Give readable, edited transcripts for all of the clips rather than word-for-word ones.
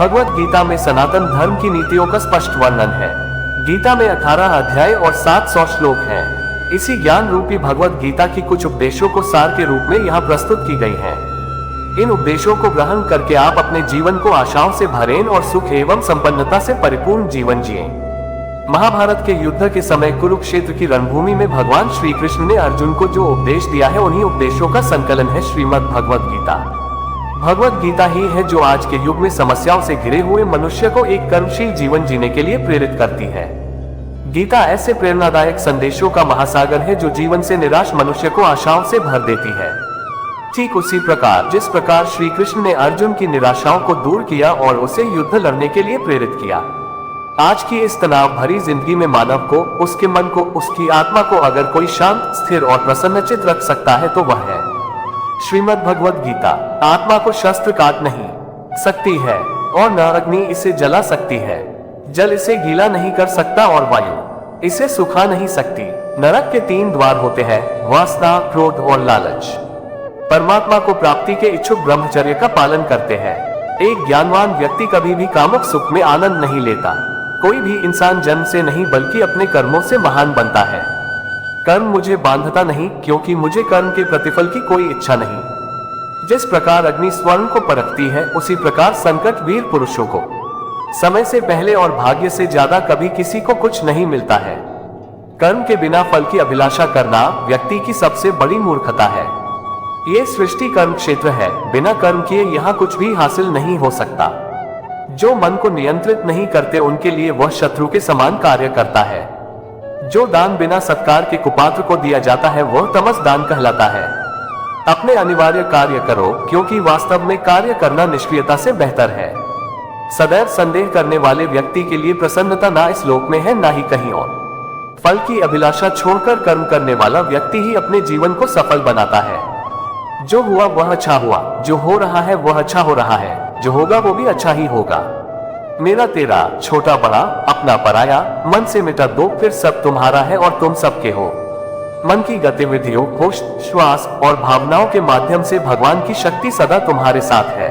भगवत गीता में सनातन धर्म की नीतियों का स्पष्ट वर्णन है। गीता में 18 अध्याय और 700 श्लोक हैं। इसी ज्ञान रूपी भगवत गीता की कुछ उपदेशों को सार के रूप में यहाँ प्रस्तुत की गई हैं। इन उपदेशों को ग्रहण करके आप अपने जीवन को आशाओं से भरें और सुख एवं संपन्नता से परिपूर्ण जीवन जिएं। महाभारत के युद्ध के समय कुरुक्षेत्र की रणभूमि में भगवान श्री कृष्ण ने अर्जुन को जो उपदेश दिया है, उन्हीं उपदेशों का संकलन है श्रीमद् भगवत गीता। भगवत गीता ही है जो आज के युग में समस्याओं से घिरे हुए मनुष्य को एक कर्मशील जीवन जीने के लिए प्रेरित करती है। गीता ऐसे प्रेरणादायक संदेशों का महासागर है जो जीवन से निराश मनुष्य को आशाओं से भर देती है। ठीक उसी प्रकार जिस प्रकार श्री कृष्ण ने अर्जुन की निराशाओं को दूर किया और उसे युद्ध लड़ने के लिए प्रेरित किया। आज की इस तनाव भरी जिंदगी में मानव को, उसके मन को, उसकी आत्मा को अगर कोई शांत, स्थिर और प्रसन्नचित रख सकता है तो वह है श्रीमद् भगवत गीता। आत्मा को शस्त्र काट नहीं सकती है और न अग्नि इसे जला सकती है। जल इसे गीला नहीं कर सकता और वायु इसे सुखा नहीं सकती। नरक के 3 द्वार होते हैं, वासना, क्रोध और लालच। परमात्मा को प्राप्ति के इच्छुक ब्रह्मचर्य का पालन करते हैं। एक ज्ञानवान व्यक्ति कभी भी कामुक सुख में आनंद नहीं लेता। कोई भी इंसान जन्म से नहीं बल्कि अपने कर्मों से महान बनता है। कर्म मुझे बांधता नहीं, क्योंकि मुझे कर्म के प्रतिफल की कोई इच्छा नहीं। जिस प्रकार अग्नि स्वर्ण को परखती है, उसी प्रकार संकट वीर पुरुषों को समय से पहले और भाग्य से ज्यादा कभी किसी को कुछ नहीं मिलता है। कर्म के बिना फल की अभिलाषा करना व्यक्ति की सबसे बड़ी मूर्खता है। ये सृष्टि कर्म क्षेत्र है, बिना कर्म किए यहाँ कुछ भी हासिल नहीं हो सकता। जो मन को नियंत्रित नहीं करते उनके लिए वह शत्रु के समान कार्य करता है। जो दान बिना सत्कार के कुपात्र को दिया जाता है वह तमस दान कहलाता है। अपने अनिवार्य कार्य करो, क्योंकि वास्तव में कार्य करना निष्क्रियता से बेहतर है। सदैव संदेह करने वाले व्यक्ति के लिए प्रसन्नता ना इस लोक में है ना ही कहीं और। फल की अभिलाषा छोड़कर कर्म करने वाला व्यक्ति ही अपने जीवन को सफल बनाता है। जो हुआ वह अच्छा हुआ, जो हो रहा है वह अच्छा हो रहा है, जो होगा वो भी अच्छा ही होगा। मेरा तेरा, छोटा बड़ा, अपना पराया, मन से मिटा दो, फिर सब तुम्हारा है और तुम सबके हो। मन की गतिविधियों, होश, श्वास और भावनाओं के माध्यम से भगवान की शक्ति सदा तुम्हारे साथ है।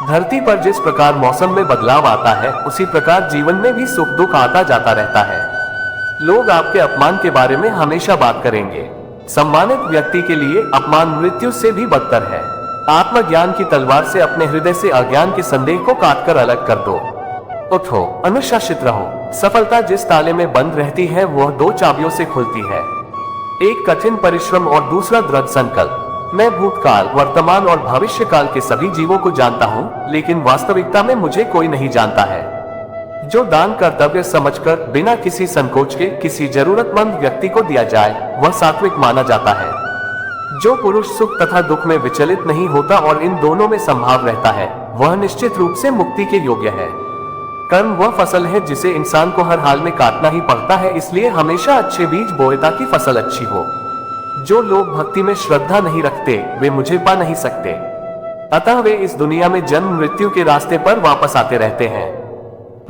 धरती पर जिस प्रकार मौसम में बदलाव आता है, उसी प्रकार जीवन में भी सुख दुख आता जाता रहता है। लोग आपके अपमान के बारे में हमेशा बात करेंगे। सम्मानित व्यक्ति के लिए अपमान मृत्यु से भी बदतर है। आत्मज्ञान की तलवार से अपने हृदय से अज्ञान के संदेह को काटकर अलग कर दो। उठो, अनुशासित रहो। सफलता जिस ताले में बंद रहती है वह 2 चाबियों से खुलती है। एक कठिन परिश्रम और दूसरा दृढ़ संकल्प। मैं भूतकाल, वर्तमान और भविष्य काल के सभी जीवों को जानता हूँ, लेकिन वास्तविकता में मुझे कोई नहीं जानता है। जो दान कर्तव्य समझकर बिना किसी संकोच के किसी जरूरतमंद व्यक्ति को दिया जाए वह सात्विक माना जाता है। जो पुरुष सुख तथा दुख में विचलित नहीं होता और इन दोनों में संभाव रहता है वह निश्चित रूप से मुक्ति के योग्य है। कर्म वह फसल है जिसे इंसान को हर हाल में काटना ही पड़ता है, इसलिए हमेशा अच्छे बीज बोए ताकि फसल अच्छी हो। जो लोग भक्ति में श्रद्धा नहीं रखते वे मुझे पा नहीं सकते, अतः वे इस दुनिया में जन्म मृत्यु के रास्ते पर वापस आते रहते हैं।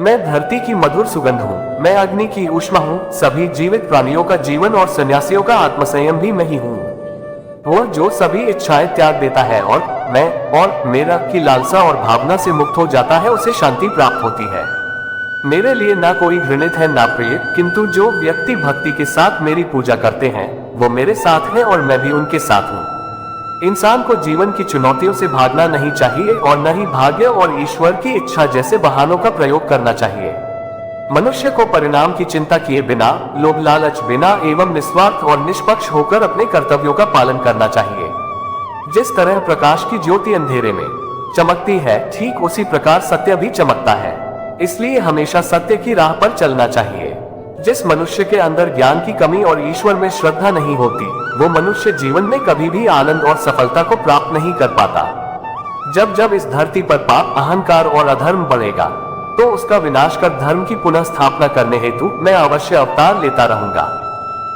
मैं धरती की मधुर सुगंध हूँ, मैं अग्नि की ऊष्मा हूँ, सभी जीवित प्राणियों का जीवन और सन्यासियों का आत्मसंयम भी मैं ही हूँ। वह जो सभी इच्छाएं त्याग देता है और मैं और मेरा की लालसा और भावना से मुक्त हो जाता है, उसे शांति प्राप्त होती है। मेरे लिए ना कोई घृणित है ना प्रिय, किंतु जो व्यक्ति भक्ति के साथ मेरी पूजा करते हैं वो मेरे साथ हैं और मैं भी उनके साथ हूँ। इंसान को जीवन की चुनौतियों से भागना नहीं चाहिए और न ही भाग्य और ईश्वर की इच्छा जैसे बहानों का प्रयोग करना चाहिए। मनुष्य को परिणाम की चिंता किए बिना, लोभ लालच बिना एवं निस्वार्थ और निष्पक्ष होकर अपने कर्तव्यों का पालन करना चाहिए। जिस तरह प्रकाश की ज्योति अंधेरे में चमकती है, ठीक उसी प्रकार सत्य भी चमकता है। इसलिए हमेशा सत्य की राह पर चलना चाहिए। जिस मनुष्य के अंदर ज्ञान की कमी और ईश्वर में श्रद्धा नहीं होती, वो मनुष्य जीवन में कभी भी आनंद और सफलता को प्राप्त नहीं कर पाता। जब जब इस धरती पर पाप, अहंकार और अधर्म बढ़ेगा तो उसका विनाश कर धर्म की पुनः स्थापना करने हेतु मैं अवश्य अवतार लेता रहूंगा।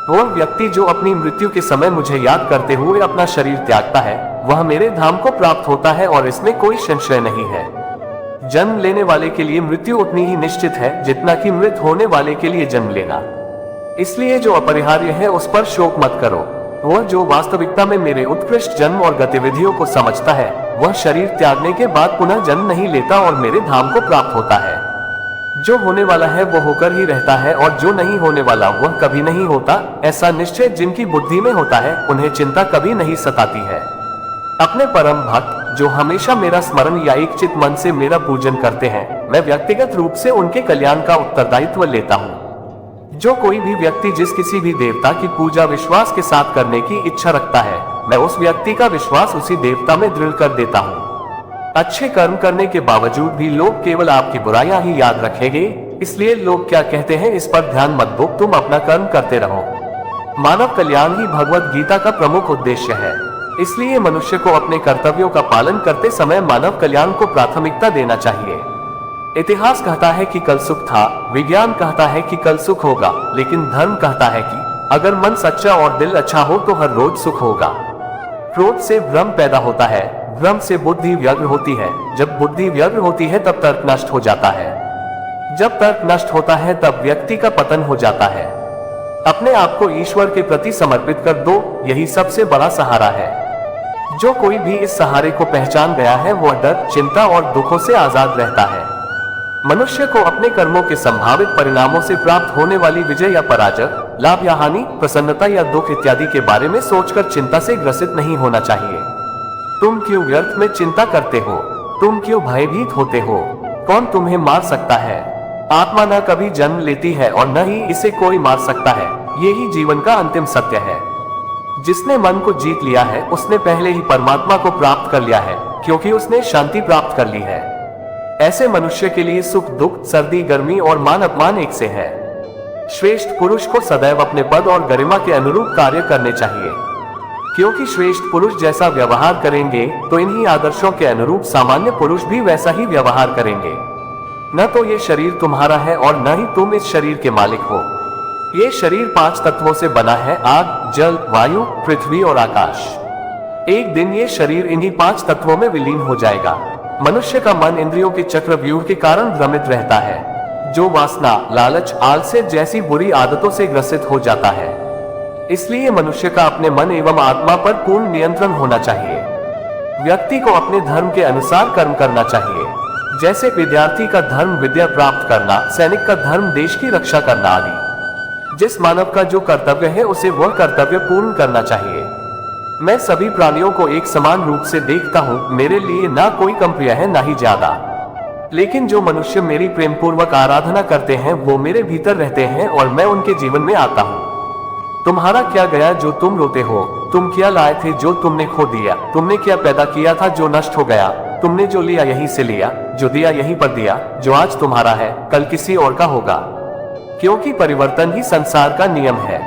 वह व्यक्ति जो अपनी मृत्यु के समय मुझे याद करते हुए अपना शरीर त्यागता है वह मेरे धाम को प्राप्त होता है और इसमें कोई संशय नहीं है। जन्म लेने वाले के लिए मृत्यु उतनी ही निश्चित है जितना कि मृत होने वाले के लिए जन्म लेना। इसलिए जो अपरिहार्य है उस पर शोक मत करो। वह जो वास्तविकता में मेरे उत्कृष्ट जन्म और गतिविधियों को समझता है वह शरीर त्यागने के बाद पुनः जन्म नहीं लेता और मेरे धाम को प्राप्त होता है। जो होने वाला है वो होकर ही रहता है और जो नहीं होने वाला वह कभी नहीं होता। ऐसा निश्चय जिनकी बुद्धि में होता है उन्हें चिंता कभी नहीं सताती है। अपने परम भक्त जो हमेशा मेरा स्मरण या एक चित मन से मेरा पूजन करते हैं, मैं व्यक्तिगत रूप से उनके कल्याण का उत्तरदायित्व लेता हूँ। जो कोई भी व्यक्ति जिस किसी भी देवता की पूजा विश्वास के साथ करने की इच्छा रखता है, मैं उस व्यक्ति का विश्वास उसी देवता में दृढ़ कर देता हूँ। अच्छे कर्म करने के बावजूद भी लोग केवल आपकी बुराइयां ही याद रखेंगे, इसलिए लोग क्या कहते हैं इस पर ध्यान मत दो, तुम अपना कर्म करते रहो। मानव कल्याण ही भगवत गीता का प्रमुख उद्देश्य है, इसलिए मनुष्य को अपने कर्तव्यों का पालन करते समय मानव कल्याण को प्राथमिकता देना चाहिए। इतिहास कहता है कि कल सुख था, विज्ञान कहता है कि कल सुख होगा, लेकिन धर्म कहता है कि अगर मन सच्चा और दिल अच्छा हो तो हर रोज सुख होगा। क्रोध से भ्रम पैदा होता है, भ्रम से बुद्धि व्यग्र होती है, जब बुद्धि व्यग्र होती है तब तर्क नष्ट हो जाता है, जब तर्क नष्ट होता है तब व्यक्ति का पतन हो जाता है। अपने आप को ईश्वर के प्रति समर्पित कर दो, यही सबसे बड़ा सहारा है। जो कोई भी इस सहारे को पहचान गया है वह डर, चिंता और दुखों से आजाद रहता है। मनुष्य को अपने कर्मों के संभावित परिणामों से प्राप्त होने वाली विजय या पराजय, लाभ या हानि, प्रसन्नता या दुख इत्यादि के बारे में सोचकर चिंता से ग्रसित नहीं होना चाहिए। तुम क्यों व्यर्थ में चिंता करते हो? तुम क्यों भयभीत होते हो? कौन तुम्हें मार सकता है? आत्मा न कभी जन्म लेती है और न ही इसे कोई मार सकता है, यही जीवन का अंतिम सत्य है। जिसने मन को जीत लिया है उसने पहले ही परमात्मा को प्राप्त कर लिया है, क्योंकि उसने शांति प्राप्त कर ली है। ऐसे मनुष्य के लिए सुख दुख, सर्दी गर्मी और मान अपमान एक से है। श्रेष्ठ पुरुष को सदैव अपने पद और गरिमा के अनुरूप कार्य करने चाहिए, क्योंकि श्रेष्ठ पुरुष जैसा व्यवहार करेंगे तो इन्हीं आदर्शों के अनुरूप सामान्य पुरुष भी वैसा ही व्यवहार करेंगे। न तो ये शरीर तुम्हारा है और न ही तुम इस शरीर के मालिक हो। ये शरीर 5 तत्वों से बना है, आग, जल, वायु, पृथ्वी और आकाश। एक दिन ये शरीर इन्हीं 5 तत्वों में विलीन हो जाएगा। मनुष्य का मन इंद्रियों के चक्रव्यूह के कारण भ्रमित रहता है, जो वासना, लालच, आलस्य जैसी बुरी आदतों से ग्रसित हो जाता है। इसलिए मनुष्य का अपने मन एवं आत्मा पर पूर्ण नियंत्रण होना चाहिए। व्यक्ति को अपने धर्म के अनुसार कर्म करना चाहिए, जैसे विद्यार्थी का धर्म विद्या प्राप्त करना, सैनिक का धर्म देश की रक्षा करना आदि। जिस मानव का जो कर्तव्य है उसे वह कर्तव्य पूर्ण करना चाहिए। मैं सभी प्राणियों को एक समान रूप से देखता हूँ, मेरे लिए ना कोई कम प्रिय है ना ही ज्यादा। लेकिन जो मनुष्य मेरी प्रेम पूर्वक आराधना करते हैं वो मेरे भीतर रहते हैं और मैं उनके जीवन में आता हूँ। तुम्हारा क्या गया जो तुम रोते हो? तुम क्या लाए थे जो तुमने खो दिया? तुमने क्या पैदा किया था जो नष्ट हो गया? तुमने जो लिया यहीं से लिया, जो दिया यहीं पर दिया। जो आज तुम्हारा है कल किसी और का होगा, क्योंकि परिवर्तन ही संसार का नियम है।